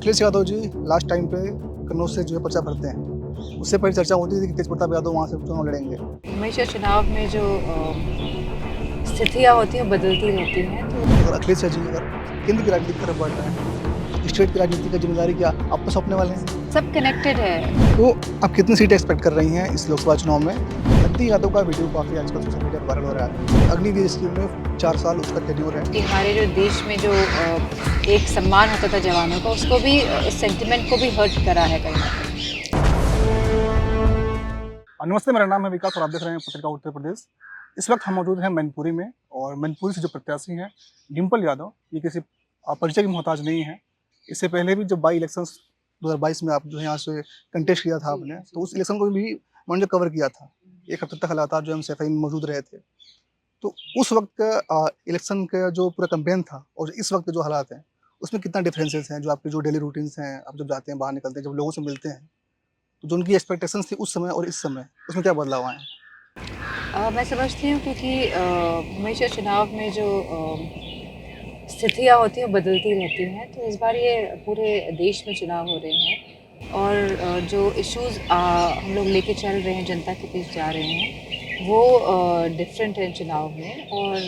Akhilesh Yadav ji last time पे कन्नौज से जो है पर्चा भरते हैं। उससे पहले चर्चा होती थी कि तेज प्रताप यादव वहाँ से चुनाव लड़ेंगे। हमेशा चुनाव में जो स्थितियाँ होती हैं वो बदलती रहती हैं। तो अगर अखिलेश जी अगर केंद्र की राजनीति की तरफ बढ़ रहे हैं तो स्टेट की राजनीति का जिम्मेदारी क्या आप पे सौंपने वाले हैं? सब कनेक्टेड है। तो आप कितनी सीटें एक्सपेक्ट कर रही हैं इस लोकसभा चुनाव में? नंदी यादव का वीडियो काफ़ी आजकल सोशल मीडिया पर वायरल हो रहा है। अग्निवीर स्कीम में 4 साल उसका टेन्योर है। कि हमारे जो देश में जो एक सम्मान होता था जवानों का, उसको भी उस सेंटिमेंट को भी हर्ट करा है कहीं ना कहीं। नमस्ते, मेरा नाम है विकास और आप देख रहे हैं पत्रिका उत्तर प्रदेश। इस वक्त हम मौजूद हैं मैनपुरी में और मैनपुरी से जो प्रत्याशी हैं डिम्पल यादव, ये किसी परिचय की मोहताज नहीं है। इससे पहले भी जब बाई इलेक्शंस 2022 में आप जो है यहाँ से कंटेस्ट किया था आपने, तो उस इलेक्शन को भी उन्होंने कवर किया था। 1 हफ्ते तक लगातार जो हम सफाई में मौजूद रहे थे। तो उस वक्त का इलेक्शन का जो पूरा कैंपेन था और इस वक्त जो हालात हैं, उसमें कितना डिफरेंसेस हैं? जो आपके जो डेली रूटीन्स हैं, आप जब जाते हैं, बाहर निकलते हैं, जब लोगों से मिलते हैं, तो जो उनकी एक्सपेक्टेशंस थी उस समय और इस समय, उसमें क्या बदलाव आए हैं? मैं समझती हूँ क्योंकि हमेशा चुनाव में जो स्थितियाँ होती हैं वो बदलती रहती हैं। तो इस बार ये पूरे देश में चुनाव हो रहे हैं और जो इश्यूज़ हम लोग लेके चल रहे हैं, जनता के बीच जा रहे हैं, वो डिफरेंट है चुनाव में। और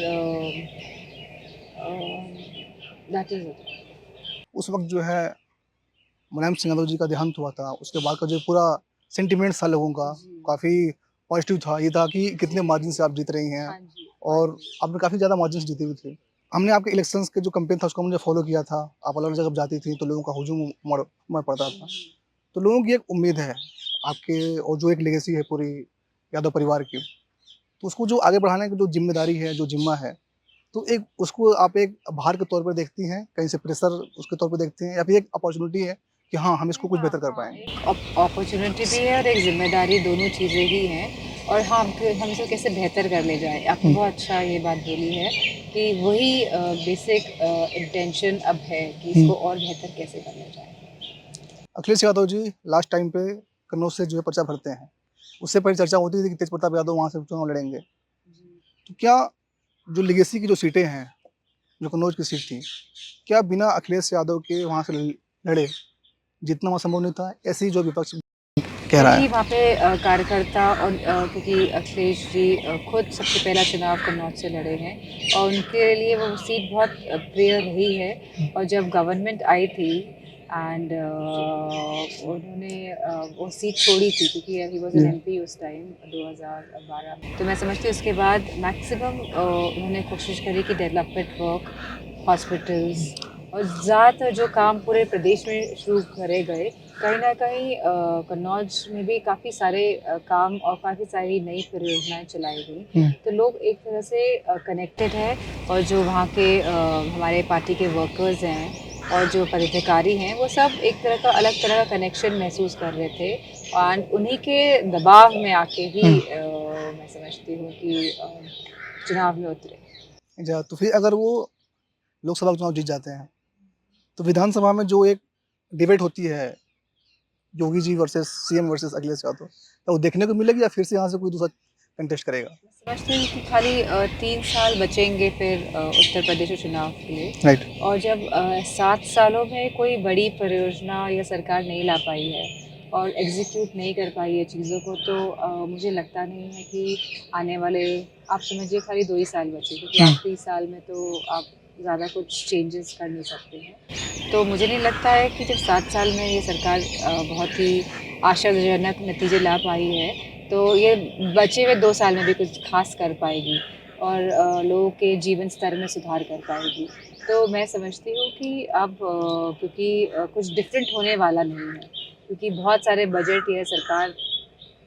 दैट इज़ इट। उस वक्त जो है मुलायम सिंह यादव जी का देहांत हुआ था, उसके बाद का जो पूरा सेंटिमेंट था लोगों का, जी। काफ़ी पॉजिटिव था। ये था कि कितने मार्जिन से आप जीत रही हैं हाँ जी, हाँ और जी। आपने काफ़ी ज़्यादा मार्जिन से जीती हुई थी। हमने आपके इलेक्शंस के जो कैंपेन था उसको हमने फॉलो किया था। आप अलग-अलग जगह जाती थी तो लोगों का हुजूम उमड़ पड़ता था। तो लोगों की एक उम्मीद है आपके और जो एक लेगेसी है पूरी यादव परिवार की, तो उसको जो आगे बढ़ाने की जो ज़िम्मेदारी है, जो ज़िम्मा है, तो एक उसको आप एक भार के तौर पर देखती हैं, कहीं से प्रेशर उसके तौर पे देखती हैं या फिर एक अपॉर्च्युनिटी है कि हाँ, हम इसको कुछ बेहतर कर पाएँगे? एक अपॉर्चुनिटी भी है और एक जिम्मेदारी, दोनों चीज़ें ही हैं। और हम इसे कैसे बेहतर कर ले जाए, आपने हुँ। बहुत अच्छा ये बात बोली है कि वही बेसिक इंटेंशन अब है कि हुँ। इसको और बेहतर कैसे कर ले जाए। अखिलेश यादव जी लास्ट टाइम पे कन्नौज से जो है पर्चा भरते हैं। उससे पहले चर्चा होती थी कि तेज प्रताप यादव वहाँ से चुनाव लड़ेंगे। तो क्या जो लेगेसी की जो सीटें हैं, जो कन्नौज की सीट थी, क्या बिना अखिलेश यादव के वहाँ से लड़े जीतना वहाँ संभव नहीं था? ऐसी जो विपक्ष कह रहा वही है। वहाँ पे कार्यकर्ता और क्योंकि अखिलेश जी खुद सबसे पहला चुनाव कन्नौज से लड़े हैं और उनके लिए वो सीट बहुत प्रिय रही है। और जब गवर्नमेंट आई थी एंड उन्होंने वो सीट छोड़ी थी क्योंकि ही वॉज एन जी। एमपी उस टाइम 2012 में। तो मैं समझती हूँ उसके बाद मैक्सिमम उन्होंने कोशिश करी कि डेवलपमेंट वर्क, हॉस्पिटल्स और ज़्यादातर जो काम पूरे प्रदेश में शुरू करे गए, कहीं न कहीं कन्नौज में भी काफ़ी सारे काम और काफ़ी सारी नई परियोजनाएँ चलाई गई। हुँ। तो लोग एक तरह से कनेक्टेड हैं और जो वहाँ के हमारे पार्टी के वर्कर्स हैं और जो पदाधिकारी हैं, वो सब एक तरह का अलग तरह का कनेक्शन महसूस कर रहे थे एंड उन्हीं के दबाव में आके ही हुँ। मैं समझती हूँ कि चुनाव में उतरे। तो फिर अगर वो लोकसभा का चुनाव जीत जाते हैं, तो विधानसभा में जो एक डिबेट होती है, Yogi ji versus CM versus Akhilesh Yadav, क्या वो देखने को मिलेगी या फिर से यहाँ से कोई दूसरा कंटेस्ट करेगा? मैं समझती हूँ कि खाली 3 साल बचेंगे फिर उत्तर प्रदेश के चुनाव के लिए। राइट। और जब 7 सालों में कोई बड़ी परियोजना या सरकार नहीं ला पाई है और एग्जीक्यूट नहीं कर पाई है चीज़ों को, तो मुझे लगता नहीं है कि आने वाले, आप समझिए खाली 2 ही साल बचे क्योंकि हुँ। आखिरी साल में तो आप ज़्यादा कुछ चेंजेस कर नहीं सकते हैं। तो मुझे नहीं लगता है कि जब 7 साल में ये सरकार बहुत ही आशाजनक नतीजे ला पाई है, तो ये बचे हुए 2 साल में भी कुछ ख़ास कर पाएगी और लोगों के जीवन स्तर में सुधार कर पाएगी। तो मैं समझती हूँ कि अब क्योंकि कुछ डिफरेंट होने वाला नहीं है, क्योंकि बहुत सारे बजट ये सरकार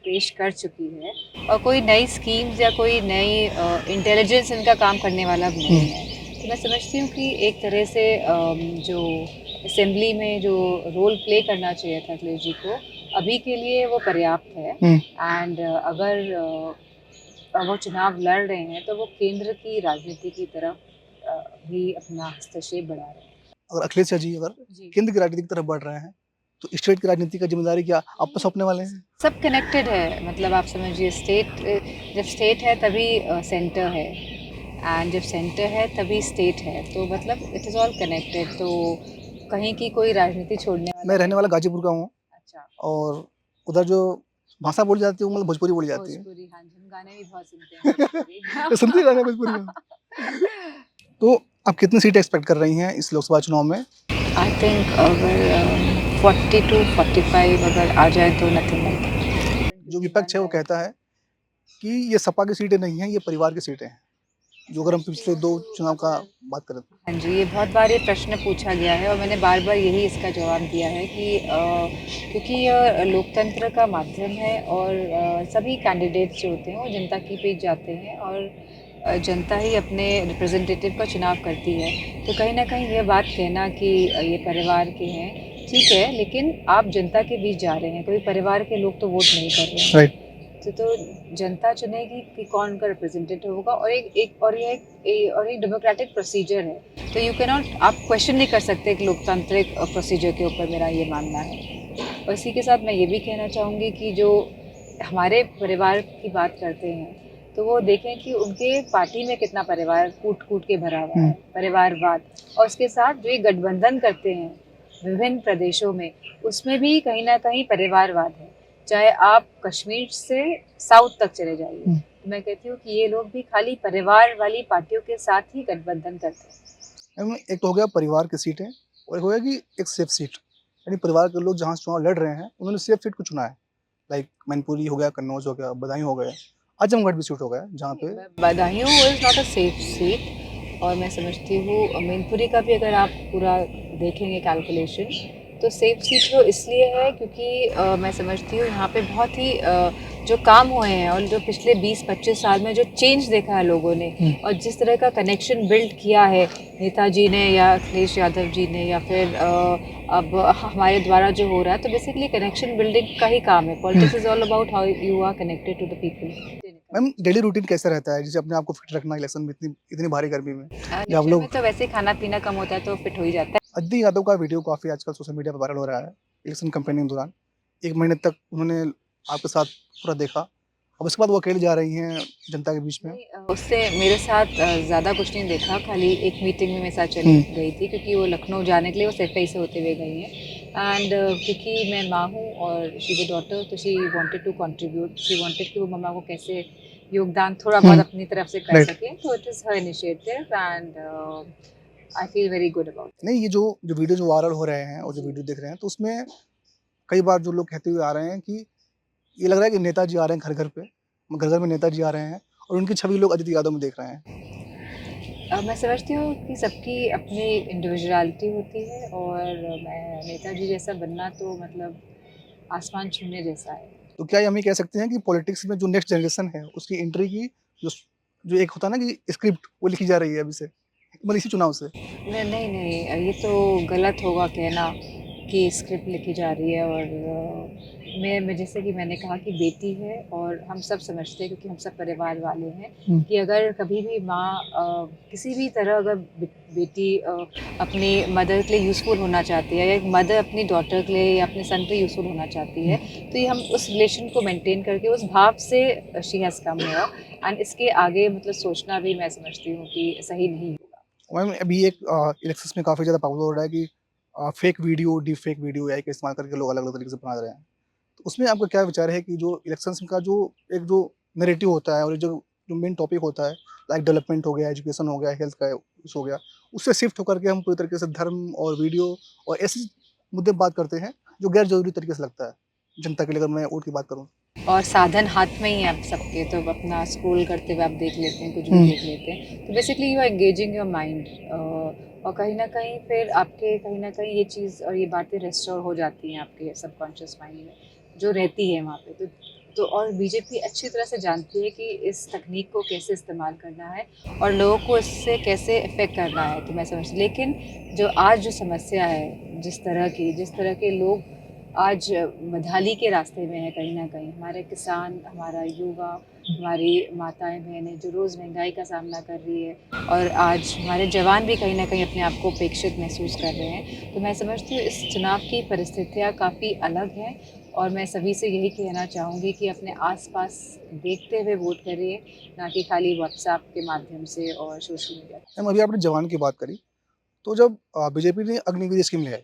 पेश कर चुकी है और कोई नई स्कीम्स या कोई नई इंटेलिजेंस इनका काम करने वाला अब हुँ। नहीं है। तो मैं समझती हूँ कि एक तरह से जो असेंबली में जो रोल प्ले करना चाहिए था अखिलेश जी को, अभी के लिए वो पर्याप्त है। हुँ। एंड अगर वो चुनाव लड़ रहे हैं तो वो केंद्र की राजनीति की तरफ भी अपना हस्तक्षेप बढ़ा रहे हैं। अगर अखिलेश जी अगर जी। केंद्र की राजनीति की तरफ बढ़ रहे हैं, तो स्टेट की राजनीति का ज़िम्मेदारी क्या आप पे सौंपने वाले हैं? सब कनेक्टेड है, मतलब आप समझिए स्टेट, जब स्टेट है तभी सेंटर है एंड जब सेंटर है तभी स्टेट है, तो मतलब इट इज़ ऑल कनेक्टेड। तो कहीं की कोई राजनीति छोड़ने वाला मैं रहने नहीं वाला है। गाजीपुर का हूँ अच्छा, और उधर जो भाषा बोली जाती है वो मतलब भोजपुरी बोली जाती है। भोजपुरी, हाँ जी, हम गाने भी बहुत सुनते हैं भोजपुरी। तो सुनते ही गाना भोजपुरी का। तो आप कितनी सीटें एक्सपेक्ट कर रही हैं इस लोकसभा चुनाव में? आई थिंक अगर 40 टू 45 अगर आ जाए तो नथिंग लाइक। जो क्योंकि विपक्ष बन है वो रहा है। कहता है कि ये सपा की सीटें नहीं हैं, ये परिवार की सीटें हैं। जो अगर हम पिछले 2 चुनाव का बात करें तो। हाँ जी, ये बहुत बार ये प्रश्न पूछा गया है और मैंने बार-बार यही इसका जवाब दिया है कि क्योंकि यह लोकतंत्र का माध्यम है और सभी कैंडिडेट्स जो होते हैं वो जनता के बीच जाते हैं और जनता ही अपने रिप्रेजेंटेटिव का चुनाव करती है। तो कहीं न कहीं ये बात कहना कि ये परिवार के हैं, ठीक है, लेकिन आप जनता के बीच जा रहे हैं, कोई परिवार के लोग तो वोट नहीं कर रहे हैं। राइट। तो जनता चुनेगी कि कौन उनका रिप्रेजेंटेटिव होगा और एक डेमोक्रेटिक प्रोसीजर है। तो यू कैन नॉट आप क्वेश्चन नहीं कर सकते एक लोकतांत्रिक प्रोसीजर के ऊपर, मेरा ये मानना है। और इसी के साथ मैं ये भी कहना चाहूँगी कि जो हमारे परिवार की बात करते हैं, तो वो देखें कि उनके पार्टी में कितना परिवार कूट-कूट के भरा हुआ है, परिवारवाद। और उसके साथ जो ये गठबंधन करते हैं विभिन्न प्रदेशों में, उसमें भी कहीं न कहीं परिवारवाद है। चाहे आप कश्मीर से साउथ तक चले जाइए, तो मैं कहती हूँ कि ये लोग भी खाली परिवार वाली पार्टियों के साथ ही गठबंधन करते हैं। एक तो हो गया परिवार की सीटें और एक हो गया कि एक सेफ सीट। यानी परिवार के लोग जहाँ से चुनाव लड़ रहे हैं, उन्होंने सेफ सीट को चुना है। लाइक मैनपुरी हो गया, कन्नौज हो गया, बदायूं हो गया, आजमगढ़ भी सीट हो गया, जहाँ पे Badaun is not a safe seat और मैं समझती हूँ मैनपुरी का भी अगर आप पूरा देखेंगे कैलकुलेशन तो सेफ सीट वो इसलिए है क्योंकि मैं समझती हूँ यहाँ पे बहुत ही जो काम हुए हैं और जो पिछले 20-25 साल में जो चेंज देखा है लोगों ने और जिस तरह का कनेक्शन बिल्ड किया है नेताजी ने या अखिलेश यादव जी ने या फिर अब हमारे द्वारा जो हो रहा है, तो बेसिकली कनेक्शन बिल्डिंग का ही काम है। Politics is all about how you are connected to the people. Ma'am daily routine कैसा रहता है जैसे अपने आप को फिट रखना इलेक्शन में इतनी इतनी भारी गर्मी में जब आप इलेक्शन लोग में तो वैसे ही खाना पीना कम होता है तो फिट हो ही जाता है। अद्दी यादव का वीडियो काफ़ी आजकल सोशल मीडिया पर वायरल हो रहा है इलेक्शन कैंपेनिंग के दौरान 1 महीने तक उन्होंने आपके साथ पूरा देखा अब उसके बाद वो अकेले जा रही हैं जनता के बीच में। नहीं, उससे मेरे साथ ज़्यादा कुछ नहीं देखा, खाली एक मीटिंग में मेरे साथ चली गई थी क्योंकि वो लखनऊ जाने के लिए वो सफाई से होते हुए गई हैं एंड क्योंकि मैं माँ हूँ और शी इज़ अ डॉटर तो she wanted to contribute, she wanted कि वो मम्मा को कैसे योगदान थोड़ा बहुत अपनी तरफ से कर राइट। सकें, तो it is her initiative and I feel very good about it. नहीं ये जो जो वीडियो जो वायरल हो रहे हैं और जो वीडियो देख रहे हैं तो उसमें कई बार जो लोग कहते हुए आ रहे हैं कि ये लग रहा है कि नेताजी आ रहे हैं घर घर पे, घर घर में नेताजी आ रहे हैं और उनकी छवि लोग अदिति यादव में देख रहे हैं। मैं समझती हूँ कि सबकी अपनी इंडिविजुअलिटी होती है और मैं नेताजी जैसा बनना तो मतलब आसमान छूने जैसा है। तो क्या ये हम ये कह सकते हैं कि पॉलिटिक्स में जो नेक्स्ट जनरेशन है उसकी एंट्री की जो जो एक होता है ना कि स्क्रिप्ट वो लिखी जा रही है अभी से मतलब इसी चुनाव से। नहीं, नहीं, ये तो गलत होगा कहना कि स्क्रिप्ट लिखी जा रही है और मैं जैसे कि मैंने कहा कि बेटी है और हम सब समझते हैं क्योंकि हम सब परिवार वाले हैं कि अगर कभी भी माँ किसी भी तरह अगर बेटी अपनी मदर के लिए यूज़फुल होना चाहती है या एक मदर अपनी डॉटर के लिए या अपने सन के लिए यूज़फुल होना चाहती है तो ये हम उस रिलेशन को मेंटेन करके उस भाव से she has come here and इसके आगे मतलब सोचना भी मैं समझती हूँ कि सही नहीं होगा। मैम अभी एक इलेक्शंस में काफ़ी ज़्यादा पॉपुलर हो रहा है कि fake video deep fake video AI का इस्तेमाल करके लोग अलग अलग तरीके से बना रहे हैं। तो उसमें आपका क्या विचार है कि जो इलेक्शंस का जो एक जो नैरेटिव होता है और जो जो मेन टॉपिक होता है लाइक डेवलपमेंट हो गया एजुकेशन हो गया हेल्थ का इशू हो गया उससे शिफ्ट होकर के हम पूरी तरीके से धर्म और वीडियो और ऐसे मुद्दे पे बात करते हैं जो गैर जरूरी तरीके से लगता है जनता के लिए अगर मैं वोट की बात करूँ। और साधन हाथ में ही है आप सबके तो अपना स्क्रॉल करते हुए आप देख लेते हैं कुछ भी देख लेते हैं तो basically you are engaging your mind और कहीं ना कहीं फिर आपके कहीं ना कहीं ये चीज़ और ये बातें रेस्टोर हो जाती हैं आपके सबकॉन्शियस माइंड में जो रहती है वहाँ पे तो और बीजेपी अच्छी तरह से जानती है कि इस तकनीक को कैसे इस्तेमाल करना है और लोगों को इससे कैसे इफ़ेक्ट करना है तो मैं समझती लेकिन जो आज जो समस्या है जिस तरह के लोग आज बदहाली के रास्ते में है कहीं न कहीं हमारे किसान, हमारा युवा, हमारी माताएँ बहनें जो रोज़ महंगाई का सामना कर रही है और आज हमारे जवान भी कहीं न कहीं अपने आप को उपेक्षित महसूस कर रहे हैं। तो मैं समझती हूँ इस चुनाव की परिस्थितियाँ काफ़ी अलग हैं और मैं सभी से यही कहना चाहूँगी कि अपने आस-पास देखते हुए वोट करिए, ना कि खाली व्हाट्सएप के माध्यम से और सोशल मीडिया। मैम अभी आपने जवान की बात करी तो जब बीजेपी ने अग्निवीर स्कीम ले आई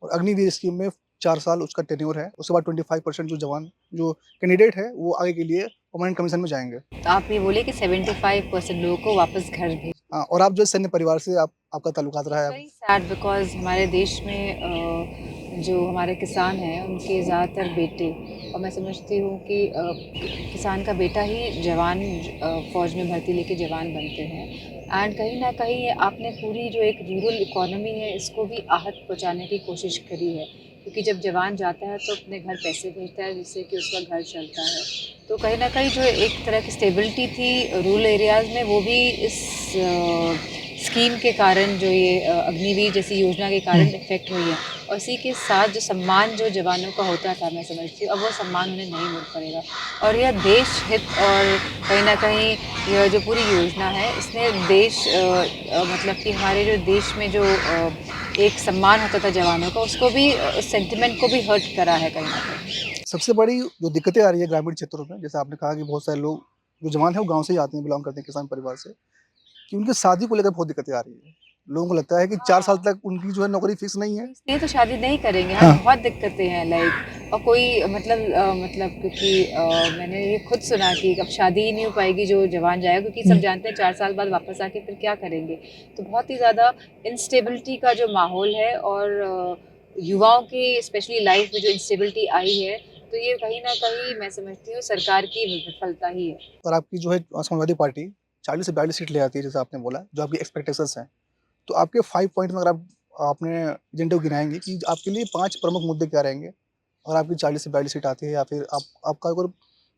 और अग्निवीर स्कीम में 4 साल उसका टेन्योर है, उसके बाद 25% जो जवान जो कैंडिडेट है वो आगे के लिए परमानेंट कमीशन में जाएँगे। तो आप ये बोले कि 75% लोगों को वापस घर भेज हाँ, और आप जो सैन्य परिवार से आपका ताल्लुकात रहा है। वेरी सैड बिकॉज़ हमारे देश में जो हमारे किसान हैं उनके ज़्यादातर बेटे, और मैं समझती हूँ कि किसान का बेटा ही जवान फ़ौज में भर्ती लेके जवान बनते हैं। एंड कहीं न कहीं आपने पूरी जो एक रूरल इकोनॉमी है इसको भी आहत पहुँचाने की कोशिश करी है, क्योंकि जब जवान जाता है तो अपने घर पैसे भेजता है जिससे कि उसका घर चलता है। तो कहीं न कहीं जो एक तरह की स्टेबिलिटी थी रूरल एरियाज़ में, वो भी इस स्कीम के कारण, जो ये अग्निवीर जैसी योजना के कारण इफ़ेक्ट हुई है। और इसी के साथ जो सम्मान जो जवानों का होता था, मैं समझती हूँ अब वो सम्मान उन्हें नहीं मिल पाएगा। और यह देश हित, और कहीं न कहीं यह जो पूरी योजना है इसने देश मतलब कि हमारे जो देश में जो एक सम्मान होता था जवानों का, उसको भी उस सेंटिमेंट को भी हर्ट करा है कहीं न कहीं। सबसे बड़ी जो दिक्कतें आ रही है ग्रामीण क्षेत्रों में, जैसे आपने कहा कि बहुत सारे लोग जो जवान हैं वो गाँव से ही आते हैं, बिलॉन्ग करते हैं किसान परिवार से, कि उनकी शादी को लेकर बहुत दिक्कतें आ रही है। लोगों को लगता है कि 4 साल तक उनकी जो है नौकरी फिक्स नहीं है। इसलिए तो शादी नहीं करेंगे, हाँ, हाँ। बहुत दिक्कतें हैं लाइक, और कोई मतलब क्योंकि मैंने ये खुद सुना कि अब शादी ही नहीं हो पाएगी जो जवान जाएगा, क्योंकि सब जानते हैं 4 साल बाद वापस आके फिर क्या करेंगे। तो बहुत ही ज़्यादा इंस्टेबिलिटी का जो माहौल है, और युवाओं की स्पेशली लाइफ में जो इंस्टेबिलिटी आई है, तो ये कहीं न कहीं मैं समझती हूँ सरकार की विफलता ही है। और आपकी जो है समाजवादी पार्टी 40 से 42 सीट ले आती है, जैसे आपने बोला, जो आपकी एक्सपेक्टेशंस हैं। तो आपके 5 पॉइंट में अगर आप आपने एजेंडे को गिनाएँगे कि आपके लिए 5 प्रमुख मुद्दे क्या रहेंगे? और आपकी 40 से 42 सीट आती है या फिर आपका कोई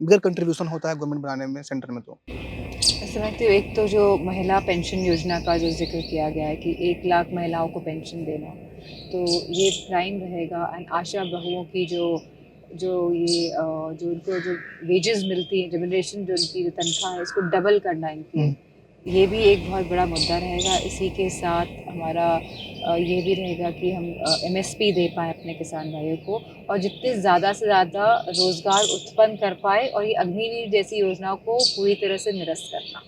बिगर कंट्रीब्यूशन होता है गवर्नमेंट बनाने में सेंटर में तो? मैं समझती हूँ एक तो जो महिला पेंशन योजना का जो ज़िक्र किया गया है कि 1 लाख महिलाओं को पेंशन देना, तो ये प्राइम रहेगा। एंड आशा बहुओं की जो जो ये जो उनको जो वेजेस मिलती है, रेम्युनरेशन जो उनकी जो तनख्वाह है, इसको डबल करना इनकी, हुँ। ये भी एक बहुत बड़ा मुद्दा रहेगा। इसी के साथ हमारा ये भी रहेगा कि हम एमएसपी दे पाएँ अपने किसान भाइयों को, और जितने ज़्यादा से ज़्यादा रोज़गार उत्पन्न कर पाएँ, और ये अग्निवीर जैसी योजनाओं को पूरी तरह से निरस्त करना।